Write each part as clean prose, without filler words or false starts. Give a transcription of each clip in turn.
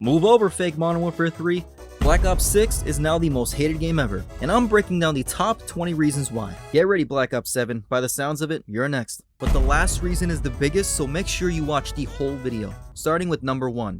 Move over, fake Modern Warfare 3. Black Ops 6 is now the most hated game ever, and I'm breaking down the top 20 reasons why. Get ready, Black Ops 7. By the sounds of it, you're next. But the last reason is the biggest, so make sure you watch the whole video. Starting with number 1,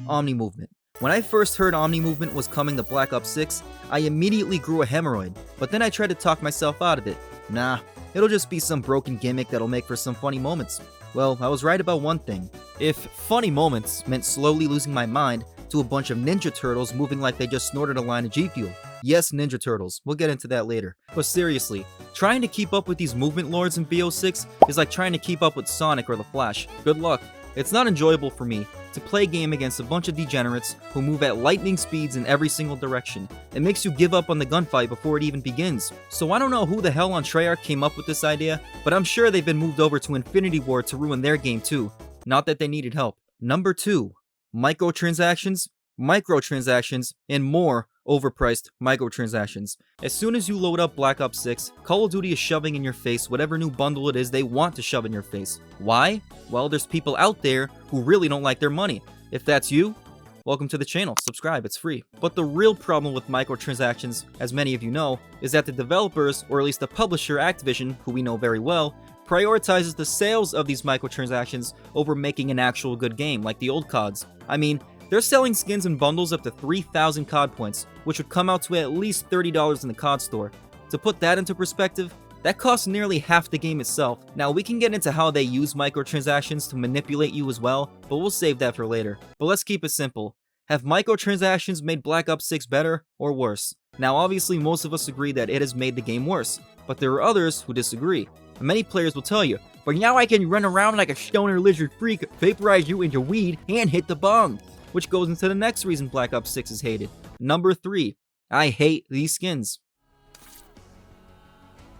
Omnimovement. When I first heard Omnimovement was coming to Black Ops 6, I immediately grew a hemorrhoid, but then I tried to talk myself out of it. Nah, it'll just be some broken gimmick that'll make for some funny moments. Well, I was right about one thing. If funny moments meant slowly losing my mind to a bunch of Ninja Turtles moving like they just snorted a line of G Fuel. Yes, Ninja Turtles, we'll get into that later. But seriously, trying to keep up with these movement lords in BO6 is like trying to keep up with Sonic or the Flash. Good luck. It's not enjoyable for me to play a game against a bunch of degenerates who move at lightning speeds in every single direction. It makes you give up on the gunfight before it even begins. So I don't know who the hell on Treyarch came up with this idea, but I'm sure they've been moved over to Infinity Ward to ruin their game too. Not that they needed help. Number 2, microtransactions, and more overpriced microtransactions. As soon as you load up Black Ops 6, Call of Duty is shoving in your face whatever new bundle it is they want to shove in your face. Why? Well, there's people out there who really don't like their money. If that's you, welcome to the channel, subscribe, it's free. But the real problem with microtransactions, as many of you know, is that the developers, or at least the publisher Activision, who we know very well, prioritizes the sales of these microtransactions over making an actual good game, like the old CODs. I mean, they're selling skins and bundles up to 3,000 COD points, which would come out to at least $30 in the COD store. To put that into perspective, that costs nearly half the game itself. Now, we can get into how they use microtransactions to manipulate you as well, but we'll save that for later. But let's keep it simple. Have microtransactions made Black Ops 6 better or worse? Now, obviously, most of us agree that it has made the game worse, but there are others who disagree. Many players will tell you, but now I can run around like a stoner lizard freak, vaporize you into weed, and hit the bong. Which goes into the next reason Black Ops 6 is hated. Number 3, I hate these skins.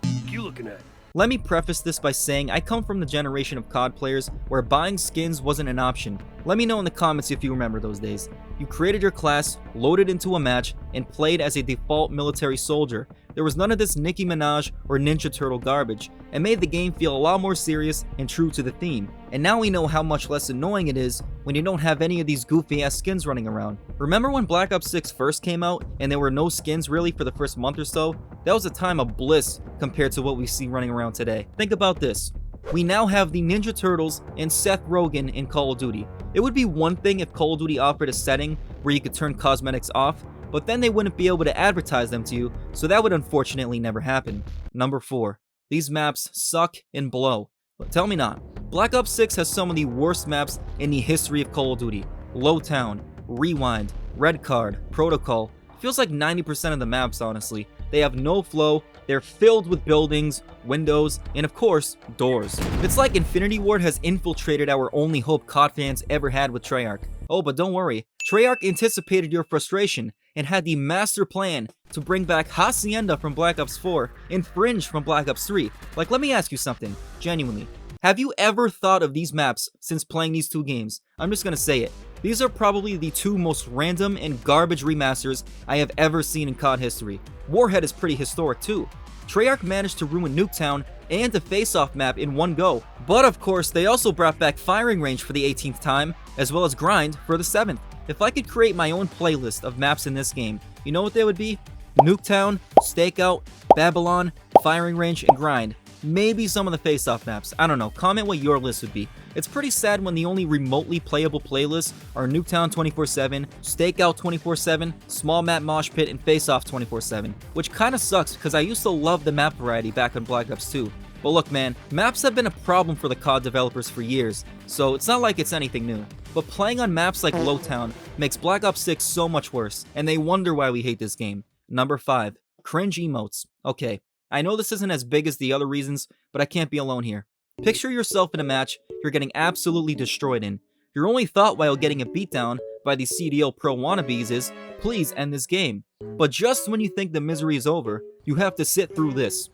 What you looking at? Let me preface this by saying I come from the generation of COD players where buying skins wasn't an option. Let me know in the comments if you remember those days. You created your class, loaded into a match, and played as a default military soldier. There was none of this Nicki Minaj or Ninja Turtle garbage, and made the game feel a lot more serious and true to the theme. And now we know how much less annoying it is when you don't have any of these goofy ass skins running around. Remember when Black Ops 6 first came out and there were no skins really for the first month or so? That was a time of bliss compared to what we see running around today. Think about this. We now have the Ninja Turtles and Seth Rogen in Call of Duty. It would be one thing if Call of Duty offered a setting where you could turn cosmetics off, but then they wouldn't be able to advertise them to you, so that would unfortunately never happen. Number 4. These maps suck and blow. But tell me not. Black Ops 6 has some of the worst maps in the history of Call of Duty. Lowtown, Rewind, Red Card, Protocol. Feels like 90% of the maps, honestly. They have no flow, they're filled with buildings, windows, and of course, doors. It's like Infinity Ward has infiltrated our only hope COD fans ever had with Treyarch. Oh, but don't worry, Treyarch anticipated your frustration and had the master plan to bring back Hacienda from Black Ops 4 and Fringe from Black Ops 3. Like, let me ask you something, genuinely. Have you ever thought of these maps since playing these two games? I'm just gonna say it. These are probably the two most random and garbage remasters I have ever seen in COD history. Warhead is pretty historic too. Treyarch managed to ruin Nuketown and the Face-Off map in one go. But of course, they also brought back Firing Range for the 18th time, as well as Grind for the 7th. If I could create my own playlist of maps in this game, you know what they would be? Nuketown, Stakeout, Babylon, Firing Range, and Grind. Maybe some of the Face-Off maps. I don't know. Comment what your list would be. It's pretty sad when the only remotely playable playlists are Nuketown 24/7, Stakeout 24/7, Small Map Mosh Pit, and Face-Off 24/7. Which kinda sucks because I used to love the map variety back on Black Ops 2. But look man, maps have been a problem for the COD developers for years, so it's not like it's anything new. But playing on maps like Lowtown makes Black Ops 6 so much worse, and they wonder why we hate this game. Number 5, cringe emotes. Okay, I know this isn't as big as the other reasons, but I can't be alone here. Picture yourself in a match you're getting absolutely destroyed in. Your only thought while getting a beatdown by the CDL Pro wannabes is, please end this game. But just when you think the misery is over, you have to sit through this.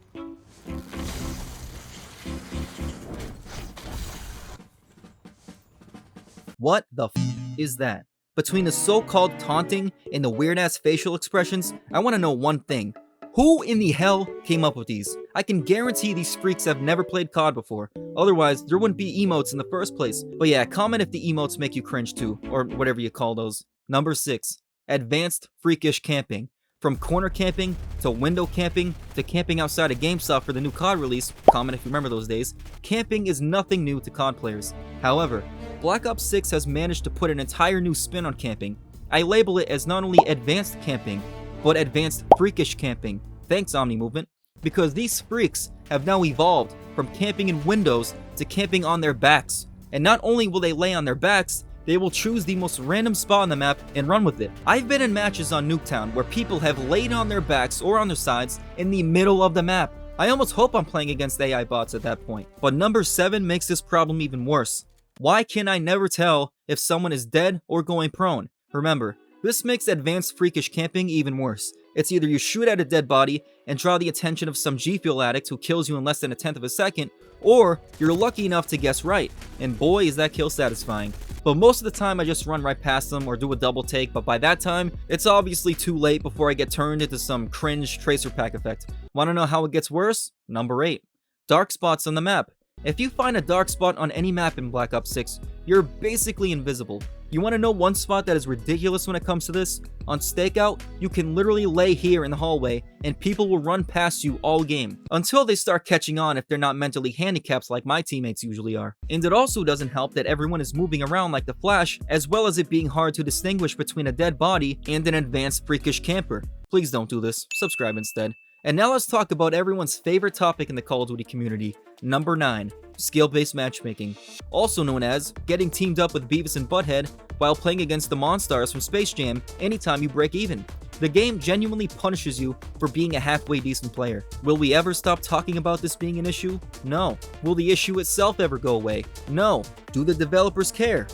What the is that? Between the so-called taunting and the weird-ass facial expressions, I want to know one thing. Who in the hell came up with these? I can guarantee these freaks have never played COD before. Otherwise, there wouldn't be emotes in the first place. But yeah, comment if the emotes make you cringe too, or whatever you call those. Number 6. Advanced Freakish Camping. From corner camping, to window camping, to camping outside of GameStop for the new COD release, comment if you remember those days, camping is nothing new to COD players. However, Black Ops 6 has managed to put an entire new spin on camping. I label it as not only advanced camping, but advanced freakish camping. Thanks, Omnimovement. Because these freaks have now evolved from camping in windows to camping on their backs. And not only will they lay on their backs, they will choose the most random spot on the map and run with it. I've been in matches on Nuketown where people have laid on their backs or on their sides in the middle of the map. I almost hope I'm playing against AI bots at that point. But number 7 makes this problem even worse. Why can I never tell if someone is dead or going prone? Remember, this makes advanced freakish camping even worse. It's either you shoot at a dead body and draw the attention of some G Fuel addict who kills you in less than a tenth of a second, or you're lucky enough to guess right, and boy is that kill satisfying. But most of the time I just run right past them or do a double take, but by that time, it's obviously too late before I get turned into some cringe tracer pack effect. Wanna know how it gets worse? Number 8. Dark spots on the map. If you find a dark spot on any map in Black Ops 6, you're basically invisible. You want to know one spot that is ridiculous when it comes to this? On Stakeout, you can literally lay here in the hallway and people will run past you all game, until they start catching on if they're not mentally handicapped like my teammates usually are. And it also doesn't help that everyone is moving around like the Flash, as well as it being hard to distinguish between a dead body and an advanced freakish camper. Please don't do this, subscribe instead. And now let's talk about everyone's favorite topic in the Call of Duty community. Number 9. Skill-based matchmaking. Also known as getting teamed up with Beavis and Butthead while playing against the Monstars from Space Jam anytime you break even. The game genuinely punishes you for being a halfway decent player. Will we ever stop talking about this being an issue? No. Will the issue itself ever go away? No. Do the developers care?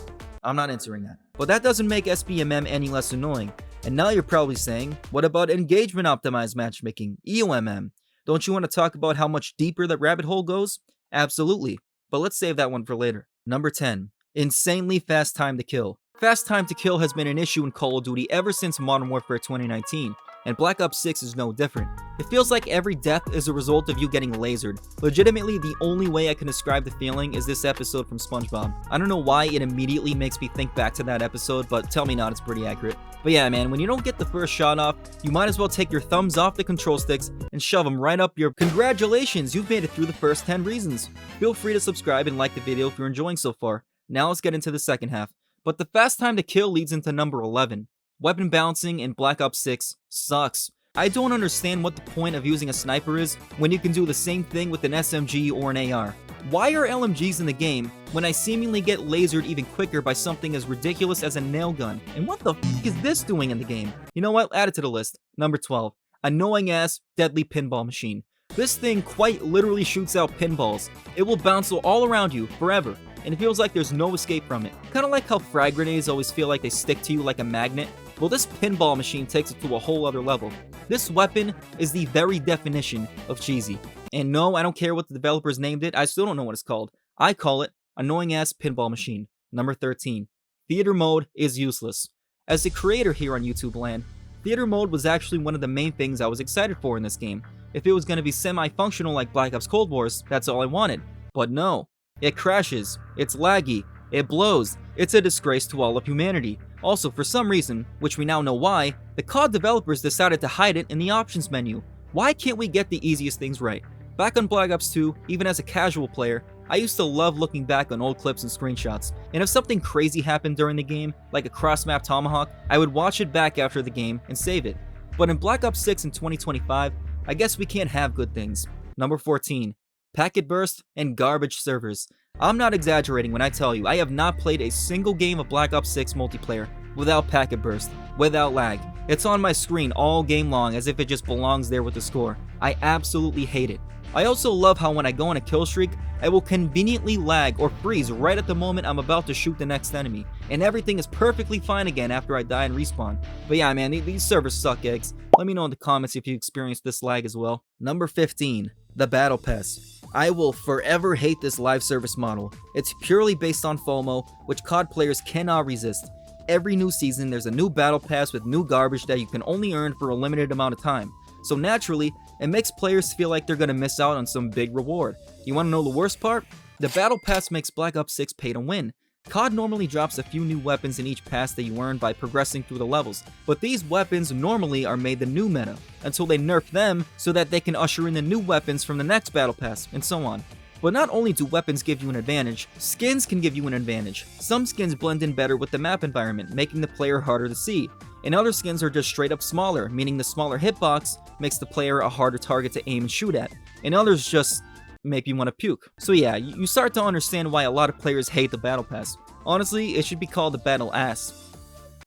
I'm not answering that. But that doesn't make SBMM any less annoying. And now you're probably saying, what about engagement optimized matchmaking, EOMM? Don't you want to talk about how much deeper that rabbit hole goes? Absolutely, but let's save that one for later. Number 10. Insanely fast time to kill. Fast time to kill has been an issue in Call of Duty ever since Modern Warfare 2019, and Black Ops 6 is no different. It feels like every death is a result of you getting lasered. Legitimately, the only way I can describe the feeling is this episode from SpongeBob. I don't know why it immediately makes me think back to that episode, but tell me not, it's pretty accurate. But yeah, man, when you don't get the first shot off, you might as well take your thumbs off the control sticks and shove them right up your— Congratulations, you've made it through the first 10 reasons. Feel free to subscribe and like the video if you're enjoying so far. Now let's get into the second half. But the fast time to kill leads into number 11. Weapon balancing in Black Ops 6 sucks. I don't understand what the point of using a sniper is when you can do the same thing with an SMG or an AR. Why are LMGs in the game when I seemingly get lasered even quicker by something as ridiculous as a nail gun? And what the f is this doing in the game? You know what? Add it to the list. Number 12. Annoying ass Deadly Pinball Machine. This thing quite literally shoots out pinballs. It will bounce all around you forever, and it feels like there's no escape from it. Kinda like how frag grenades always feel like they stick to you like a magnet. Well, this pinball machine takes it to a whole other level. This weapon is the very definition of cheesy. And no, I don't care what the developers named it, I still don't know what it's called. I call it Annoying Ass Pinball Machine. Number 13. Theater mode is useless. As a creator here on YouTube land, theater mode was actually one of the main things I was excited for in this game. If it was going to be semi-functional like Black Ops Cold Wars, that's all I wanted. But no. It crashes, it's laggy, it blows, it's a disgrace to all of humanity. Also, for some reason, which we now know why, the COD developers decided to hide it in the options menu. Why can't we get the easiest things right? Back on Black Ops 2, even as a casual player, I used to love looking back on old clips and screenshots, and if something crazy happened during the game, like a cross-map tomahawk, I would watch it back after the game and save it. But in Black Ops 6 in 2025, I guess we can't have good things. Number 14. Packet burst and garbage servers. I'm not exaggerating when I tell you I have not played a single game of Black Ops 6 multiplayer without packet burst, without lag. It's on my screen all game long as if it just belongs there with the score. I absolutely hate it. I also love how when I go on a kill streak, I will conveniently lag or freeze right at the moment I'm about to shoot the next enemy, and everything is perfectly fine again after I die and respawn. But yeah, man, these servers suck eggs. Let me know in the comments if you experienced this lag as well. Number 15. The Battle Pass. I will forever hate this live service model. It's purely based on FOMO, which COD players cannot resist. Every new season, there's a new Battle Pass with new garbage that you can only earn for a limited amount of time. so naturally, it makes players feel like they're gonna miss out on some big reward. You wanna know the worst part? The Battle Pass makes Black Ops 6 pay to win. COD normally drops a few new weapons in each pass that you earn by progressing through the levels, but these weapons normally are made the new meta, until they nerf them so that they can usher in the new weapons from the next Battle Pass, and so on. But not only do weapons give you an advantage, skins can give you an advantage. Some skins blend in better with the map environment, making the player harder to see, and other skins are just straight up smaller, meaning the smaller hitbox makes the player a harder target to aim and shoot at, and others just make you want to puke. So yeah, you start to understand why a lot of players hate the Battle Pass. Honestly, it should be called the Battle Ass.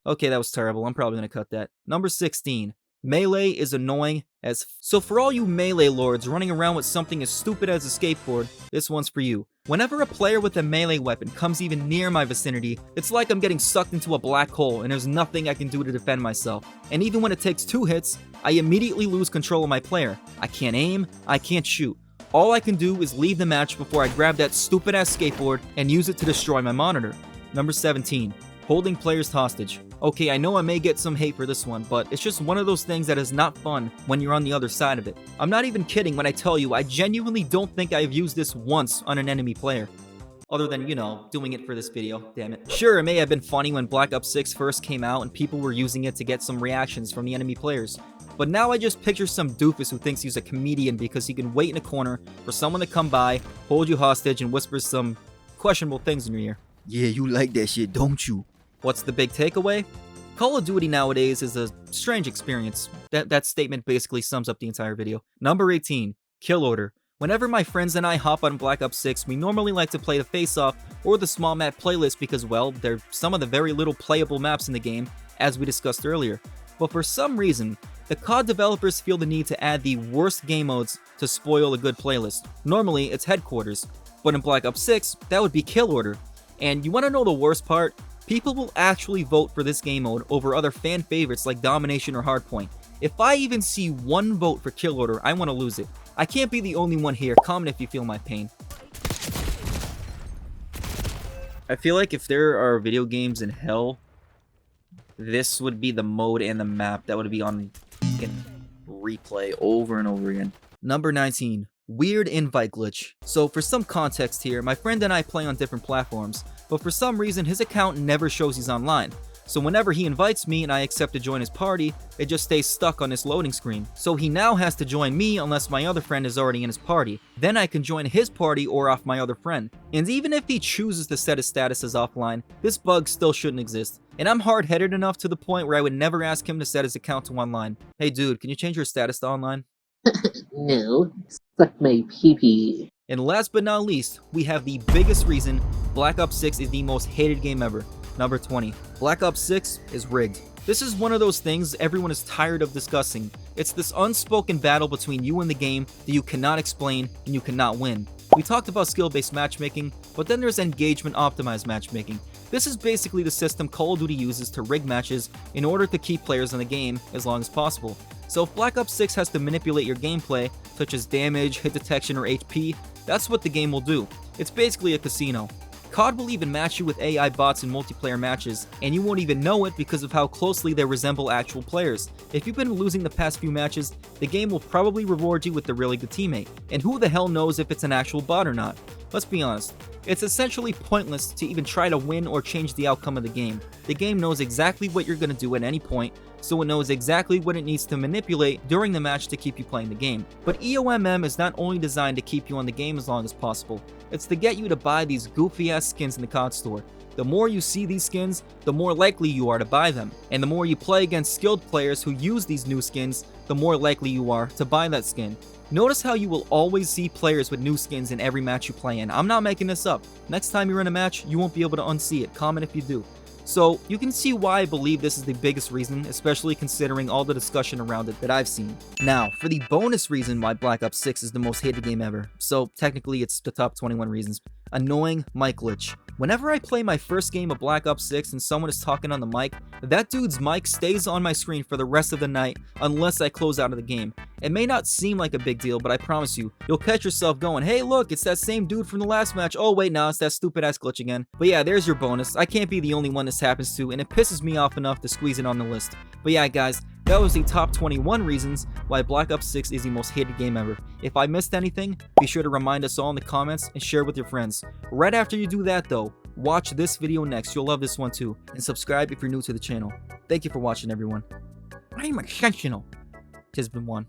Okay, that was terrible. I'm probably gonna cut that. Number 16. Melee is annoying as So for all you melee lords running around with something as stupid as a skateboard, this one's for you. Whenever a player with a melee weapon comes even near my vicinity, it's like I'm getting sucked into a black hole and there's nothing I can do to defend myself. And even when it takes 2 hits, I immediately lose control of my player. I can't aim, I can't shoot. All I can do is leave the match before I grab that stupid ass skateboard and use it to destroy my monitor. Number 17. Holding players hostage. Okay, I know I may get some hate for this one, but it's just one of those things that is not fun when you're on the other side of it. I'm not even kidding when I tell you I genuinely don't think I've used this once on an enemy player. Other than, you know, doing it for this video, damn it. Sure, it may have been funny when Black Ops 6 first came out and people were using it to get some reactions from the enemy players. But now I just picture some doofus who thinks he's a comedian because he can wait in a corner for someone to come by, hold you hostage, and whisper some questionable things in your ear. Yeah, you like that shit, don't you? What's the big takeaway? Call of Duty nowadays is a strange experience. That statement basically sums up the entire video. Number 18. Kill order. Whenever my friends and I hop on Black Ops 6, we normally like to play the face-off or the small map playlist because, well, they're some of the very little playable maps in the game, as we discussed earlier. But for some reason, the COD developers feel the need to add the worst game modes to spoil a good playlist. Normally, it's headquarters, but in Black Ops 6, that would be kill order. And you want to know the worst part? People will actually vote for this game mode over other fan favorites like Domination or Hardpoint. If I even see one vote for kill order, I want to lose it. I can't be the only one here. Comment if you feel my pain. I feel like if there are video games in hell, this would be the mode and the map that would be on replay over and over again. Number 19. Weird invite glitch. So for some context here, my friend and I play on different platforms, but for some reason his account never shows he's online. So whenever he invites me and I accept to join his party, it just stays stuck on this loading screen. So he now has to join me unless my other friend is already in his party. Then I can join his party or off my other friend. And even if he chooses to set his status as offline, this bug still shouldn't exist. And I'm hard-headed enough to the point where I would never ask him to set his account to online. Hey dude, can you change your status to online? No, suck my pee-pee. And last but not least, we have the biggest reason Black Ops 6 is the most hated game ever. Number 20. Black Ops 6 is rigged. This is one of those things everyone is tired of discussing. It's this unspoken battle between you and the game that you cannot explain and you cannot win. We talked about skill-based matchmaking, but then there's engagement-optimized matchmaking. This is basically the system Call of Duty uses to rig matches in order to keep players in the game as long as possible. So if Black Ops 6 has to manipulate your gameplay, such as damage, hit detection, or HP, that's what the game will do. It's basically a casino. COD will even match you with AI bots in multiplayer matches, and you won't even know it because of how closely they resemble actual players. If you've been losing the past few matches, the game will probably reward you with a really good teammate, and who the hell knows if it's an actual bot or not? Let's be honest, it's essentially pointless to even try to win or change the outcome of the game. The game knows exactly what you're going to do at any point, so it knows exactly what it needs to manipulate during the match to keep you playing the game. But EOMM is not only designed to keep you on the game as long as possible, it's to get you to buy these goofy ass skins in the COD store. The more you see these skins, the more likely you are to buy them. And the more you play against skilled players who use these new skins, the more likely you are to buy that skin. Notice how you will always see players with new skins in every match you play in. I'm not making this up. Next time you're in a match, you won't be able to unsee it. Comment if you do. So you can see why I believe this is the biggest reason, especially considering all the discussion around it that I've seen. Now, for the bonus reason why Black Ops 6 is the most hated game ever, so technically it's the top 21 reasons. Annoying mic glitch. Whenever I play my first game of Black Ops 6 and someone is talking on the mic, that dude's mic stays on my screen for the rest of the night unless I close out of the game. It may not seem like a big deal, but I promise you, you'll catch yourself going, hey look, it's that same dude from the last match. Oh wait, no, it's that stupid ass glitch again. But yeah, there's your bonus. I can't be the only one this happens to, and it pisses me off enough to squeeze it on the list. But yeah guys, That was the top 21 reasons why Black Ops 6 is the most hated game ever. If I missed anything, be sure to remind us all in the comments and share with your friends. Right after you do that though, watch this video next, you'll love this one too, and subscribe if you're new to the channel. Thank you for watching everyone. I'm exceptional. Tis been one.